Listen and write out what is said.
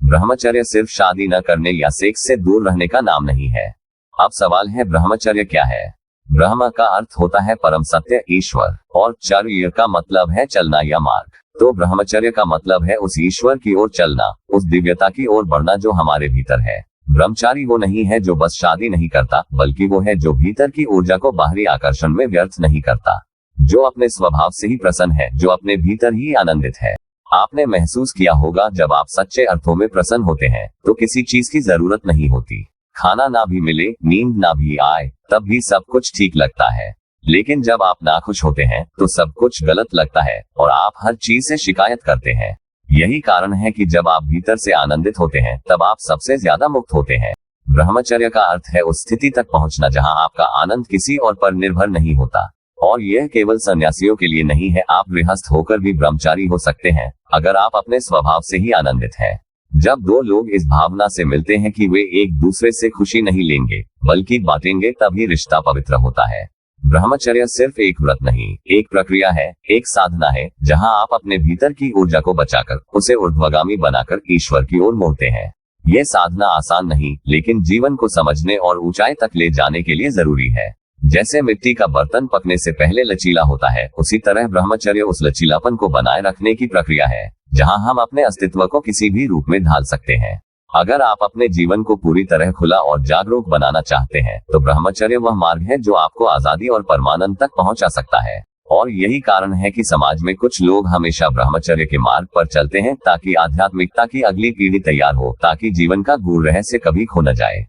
ब्रह्मचर्य सिर्फ शादी न करने या सेक्स से दूर रहने का नाम नहीं है। अब सवाल है, ब्रह्मचर्य क्या है? ब्रह्म का अर्थ होता है परम सत्य, ईश्वर, और चर्य का मतलब है चलना या मार्ग। तो ब्रह्मचर्य का मतलब है उस ईश्वर की ओर चलना, उस दिव्यता की ओर बढ़ना जो हमारे भीतर है। ब्रह्मचारी वो नहीं है जो बस शादी नहीं करता, बल्कि वो है जो भीतर की ऊर्जा को बाहरी आकर्षण में व्यर्थ नहीं करता, जो अपने स्वभाव से ही प्रसन्न है, जो अपने भीतर ही आनंदित है। आपने महसूस किया होगा, जब आप सच्चे अर्थों में प्रसन्न होते हैं तो किसी चीज की जरूरत नहीं होती। खाना ना भी मिले, नींद ना भी आए, तब भी सब कुछ ठीक लगता है। लेकिन जब आप नाखुश होते हैं तो सब कुछ गलत लगता है और आप हर चीज से शिकायत करते हैं। यही कारण है कि जब आप भीतर से आनंदित होते हैं तब आप सबसे ज्यादा मुक्त होते हैं। ब्रह्मचर्य का अर्थ है उस स्थिति तक पहुंचना जहां आपका आनंद किसी और पर निर्भर नहीं होता। और यह केवल सन्यासियों के लिए नहीं है, आप गृहस्थ होकर भी ब्रह्मचारी हो सकते हैं, अगर आप अपने स्वभाव से ही आनंदित हैं। जब दो लोग इस भावना से मिलते हैं कि वे एक दूसरे से खुशी नहीं लेंगे बल्कि बांटेंगे, तभी रिश्ता पवित्र होता है। ब्रह्मचर्य सिर्फ एक व्रत नहीं, एक प्रक्रिया है, एक साधना है, जहां आप अपने भीतर की ऊर्जा को बचाकर उसे ऊर्ध्वगामी बनाकर ईश्वर की ओर मोड़ते हैं। यह साधना आसान नहीं, लेकिन जीवन को समझने और ऊंचाई तक ले जाने के लिए जरूरी है। जैसे मिट्टी का बर्तन पकने से पहले लचीला होता है, उसी तरह ब्रह्मचर्य उस लचीलापन को बनाए रखने की प्रक्रिया है जहां हम अपने अस्तित्व को किसी भी रूप में ढाल सकते हैं। अगर आप अपने जीवन को पूरी तरह खुला और जागरूक बनाना चाहते हैं तो ब्रह्मचर्य वह मार्ग है जो आपको आजादी और परमानंद तक पहुंचा सकता है। और यही कारण है कि समाज में कुछ लोग हमेशा ब्रह्मचर्य के मार्ग पर चलते हैं ताकि आध्यात्मिकता की अगली पीढ़ी तैयार हो, ताकि जीवन का गूढ़ रहस्य कभी खो न जाए।